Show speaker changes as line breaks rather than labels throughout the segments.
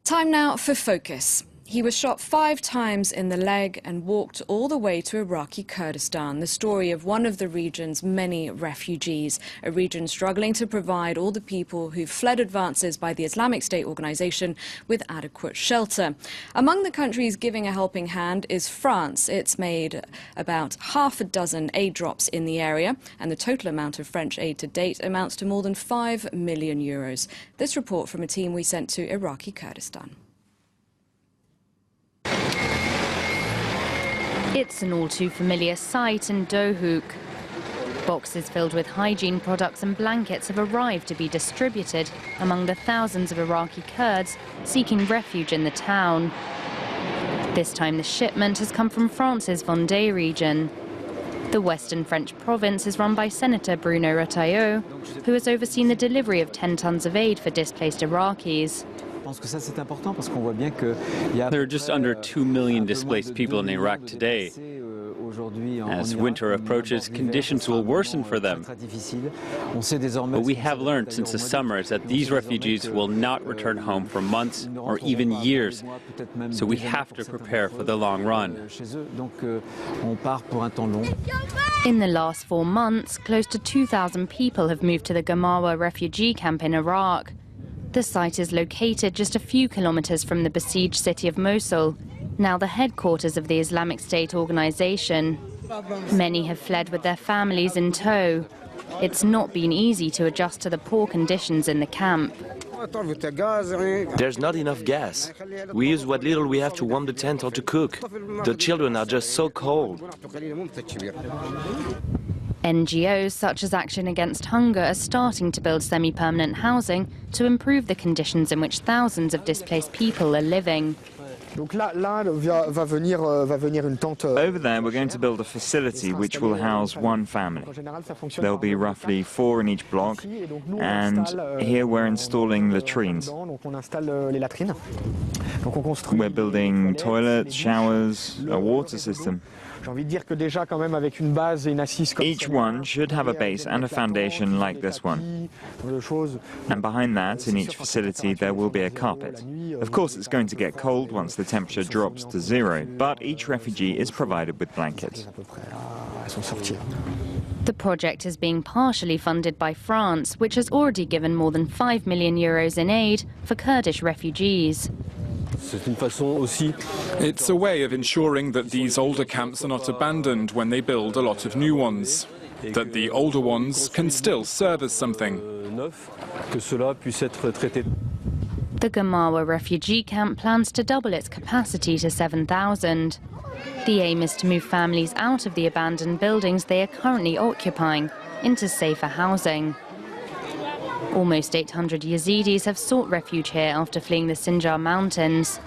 Time now for Focus. He was shot 5 times in the leg and walked all the way to Iraqi Kurdistan, the story of one of the region's many refugees, a region struggling to provide all the people who've fled advances by the Islamic State organization with adequate shelter. Among the countries giving a helping hand is France. It's made about half a dozen aid drops in the area, and the total amount of French aid to date amounts to more than €5 million. This report from a team we sent to Iraqi Kurdistan.
It's an all-too-familiar sight in Dohuk. Boxes filled with hygiene products and blankets have arrived to be distributed among the thousands of Iraqi Kurds seeking refuge in the town. This time the shipment has come from France's Vendée region. The western French province is run by Senator Bruno Retailleau, who has overseen the delivery of 10 tons of aid for displaced Iraqis.
There are just under 2 million displaced people in Iraq today. As winter approaches, conditions will worsen for them. But we have learned since the summer is that these refugees will not return home for months or even years. So we have to prepare for the long run.
In the last 4 months, close to 2,000 people have moved to the Gamawa refugee camp in Iraq. The site is located just a few kilometers from the besieged city of Mosul, now the headquarters of the Islamic State organization. Many have fled with their families in tow. It's not been easy to adjust to the poor conditions in the camp.
There's not enough gas. We use what little we have to warm the tent or to cook. The children are just so cold.
NGOs such as Action Against Hunger are starting to build semi-permanent housing to improve the conditions in which thousands of displaced people are living.
Over there we're going to build a facility which will house one family. There'll be roughly 4 in each block, and here we're installing latrines. We're building toilets, showers, a water system. Each one should have a base and a foundation like this one. And behind that, in each facility, there will be a carpet. Of course, it's going to get cold once the temperature drops to 0, but each refugee is provided with blankets.
The project is being partially funded by France, which has already given more than €5 million in aid for Kurdish refugees.
It's a way of ensuring that these older camps are not abandoned when they build a lot of new ones, that the older ones can still serve as something.
The Gamawa refugee camp plans to double its capacity to 7,000. The aim is to move families out of the abandoned buildings they are currently occupying into safer housing. Almost 800 Yazidis have sought refuge here after fleeing the Sinjar mountains.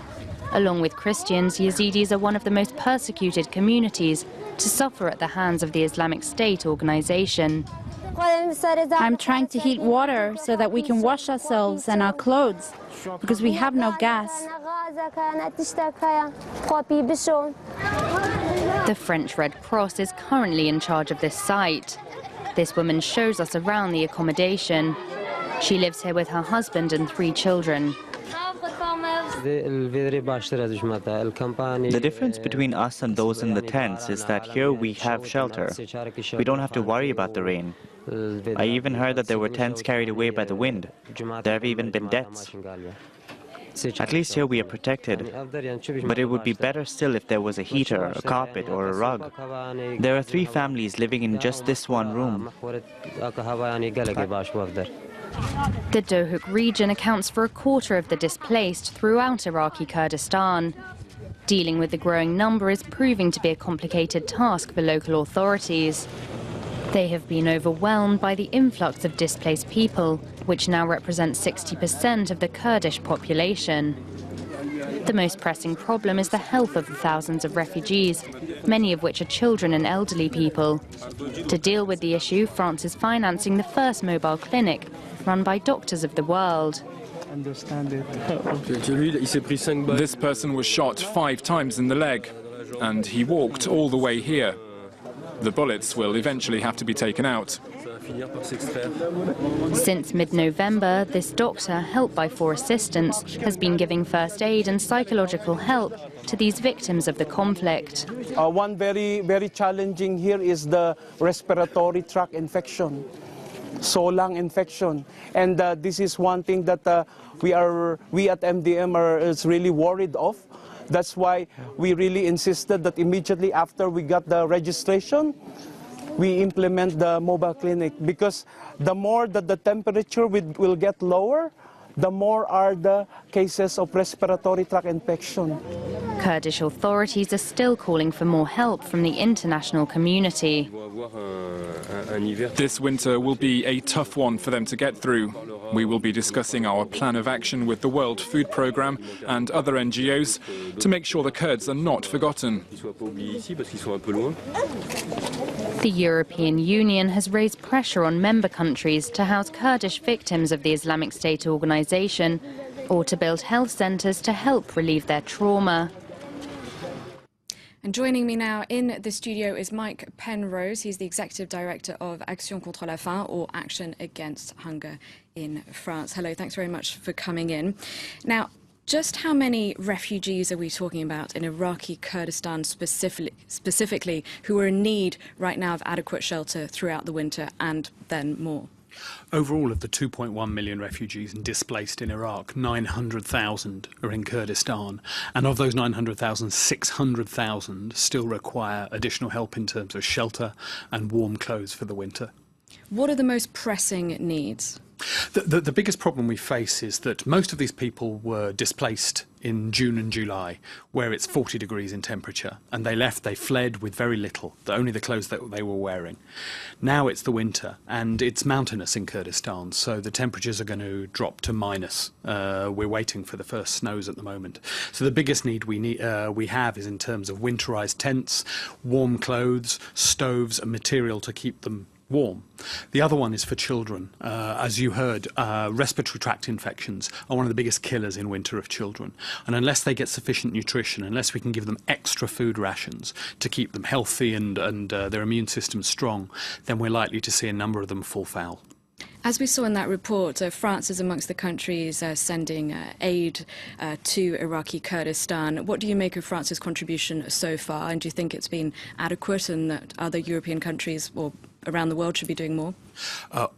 Along with Christians, Yazidis are one of the most persecuted communities to suffer at the hands of the Islamic State organization.
I'm trying to heat water so that we can wash ourselves and our clothes, because we have no gas.
The French Red Cross is currently in charge of this site. This woman shows us around the accommodation. She lives here with her husband and 3 children.
The difference between us and those in the tents is that here we have shelter. We don't have to worry about the rain. I even heard that there were tents carried away by the wind. There have even been deaths. At least here we are protected. But it would be better still if there was a heater, a carpet or a rug. There are 3 families living in just this one room.
The Dohuk region accounts for a quarter of the displaced throughout Iraqi Kurdistan. Dealing with the growing number is proving to be a complicated task for local authorities. They have been overwhelmed by the influx of displaced people, which now represents 60% of the Kurdish population. The most pressing problem is the health of the thousands of refugees, many of which are children and elderly people. To deal with the issue, France is financing the first mobile clinic run by doctors of the world.
This person was shot 5 times in the leg, and he walked all the way here. The bullets will eventually have to be taken out.
Since mid-November, this doctor, helped by 4 assistants, has been giving first aid and psychological help to these victims of the conflict.
One very challenging here is the respiratory tract infection, so-lung infection, and this is one thing that we at MDM is really worried of. That's why we really insisted that immediately after we got the registration, we implement the mobile clinic, because the more that the temperature will get lower, the more are the cases of respiratory tract infection.
Kurdish authorities are still calling for more help from the international community.
This winter will be a tough one for them to get through. We will be discussing our plan of action with the World Food Programme and other NGOs to make sure the Kurds are not forgotten.
The European Union has raised pressure on member countries to house Kurdish victims of the Islamic State organisation, or to build health centres to help relieve their trauma.
And joining me now in the studio is Mike Penrose. He's the Executive Director of Action contre la faim, or Action Against Hunger in France. Hello, thanks very much for coming in. Now, just how many refugees are we talking about in Iraqi Kurdistan specifically who are in need right now of adequate shelter throughout the winter, and then more?
Overall, of the 2.1 million refugees and displaced in Iraq, 900,000 are in Kurdistan. And of those 900,000, 600,000 still require additional help in terms of shelter and warm clothes for the winter.
What are the most pressing needs?
The biggest problem we face is that most of these people were displaced in June and July, where it's 40 degrees in temperature, and they fled with very little, only the clothes that they were wearing. Now it's the winter, and it's mountainous in Kurdistan, so the temperatures are going to drop to minus. We're waiting for the first snows at the moment. So the biggest need we have is in terms of winterized tents, warm clothes, stoves, and material to keep them warm. The other one is for children. As you heard, respiratory tract infections are one of the biggest killers in winter of children. And unless they get sufficient nutrition, unless we can give them extra food rations to keep them healthy and their immune system strong, then we're likely to see a number of them fall foul.
As we saw in that report, France is amongst the countries sending aid to Iraqi Kurdistan. What do you make of France's contribution so far, and do you think it's been adequate and that other European countries or around the world should be doing more?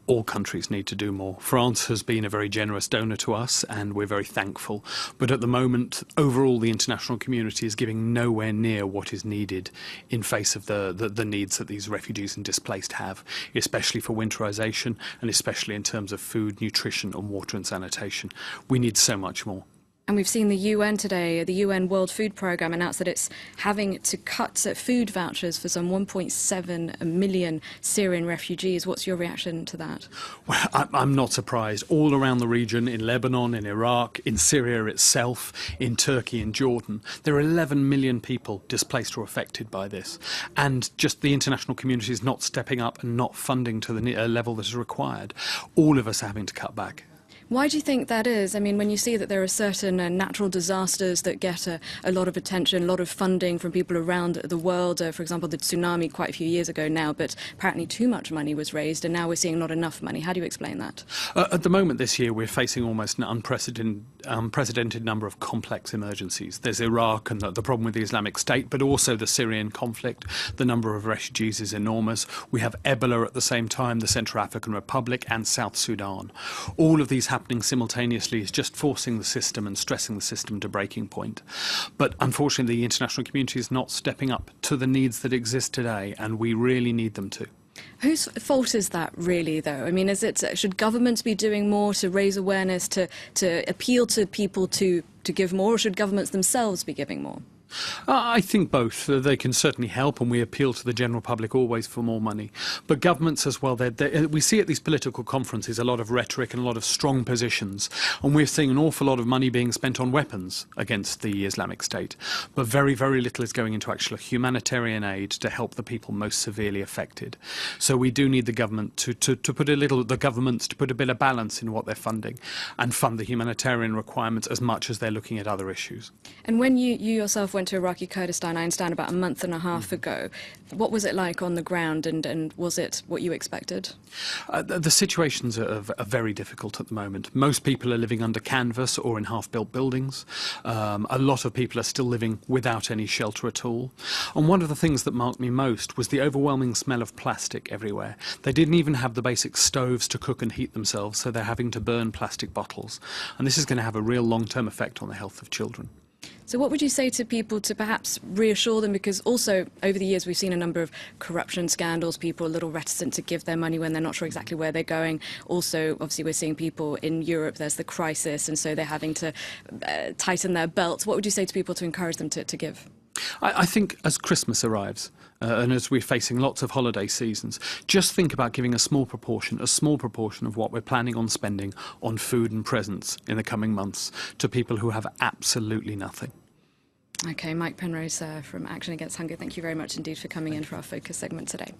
All countries need to do more. France has been a very generous donor to us, and we're very thankful. But at the moment, overall, the international community is giving nowhere near what is needed in face of the needs that these refugees and displaced have, especially for winterization and especially in terms of food, nutrition and water and sanitation. We need so much more.
And we've seen the UN today, the UN World Food Programme, announce that it's having to cut food vouchers for some 1.7 million Syrian refugees. What's your reaction to that?
Well, I'm not surprised. All around the region, in Lebanon, in Iraq, in Syria itself, in Turkey, in Jordan, there are 11 million people displaced or affected by this. And just the international community is not stepping up and not funding to the level that is required. All of us are having to cut back.
Why do you think that is? I mean, when you see that there are certain natural disasters that get a lot of attention, a lot of funding from people around the world, for example, the tsunami quite a few years ago now, but apparently too much money was raised and now we're seeing not enough money. How do you explain that?
At the moment this year, we're facing almost an unprecedented number of complex emergencies. There's Iraq and the problem with the Islamic State, but also the Syrian conflict. The number of refugees is enormous. We have Erbil at the same time, the Central African Republic and South Sudan. All of these happening simultaneously is just forcing the system and stressing the system to breaking point. But unfortunately, the international community is not stepping up to the needs that exist today, and we really need them to.
Whose fault is that, really, though? I mean, should governments be doing more to raise awareness, to appeal to people to give more, or should governments themselves be giving more?
I think both. They can certainly help, and we appeal to the general public always for more money. But governments as well, we see at these political conferences a lot of rhetoric and a lot of strong positions, and we're seeing an awful lot of money being spent on weapons against the Islamic State. But very, very little is going into actual humanitarian aid to help the people most severely affected. So we do need the government to put a bit of balance in what they're funding and fund the humanitarian requirements as much as they're looking at other issues.
And when you yourself went went to Iraqi Kurdistan, I understand, about a month and a half ago. What was it like on the ground, and was it what you expected?
The situations are very difficult at the moment. Most people are living under canvas or in half-built buildings. A lot of people are still living without any shelter at all. And one of the things that marked me most was the overwhelming smell of plastic everywhere. They didn't even have the basic stoves to cook and heat themselves, so they're having to burn plastic bottles. And this is going to have a real long-term effect on the health of children.
So what would you say to people to perhaps reassure them? Because also over the years we've seen a number of corruption scandals, people a little reticent to give their money when they're not sure exactly where they're going. Also, obviously, we're seeing people in Europe, there's the crisis, and so they're having to tighten their belts. What would you say to people to encourage them to give?
I think as Christmas arrives, and as we're facing lots of holiday seasons, just think about giving a small proportion of what we're planning on spending on food and presents in the coming months to people who have absolutely nothing.
OK, Mike Penrose from Action Against Hunger, thank you very much indeed for coming in for our Focus segment today.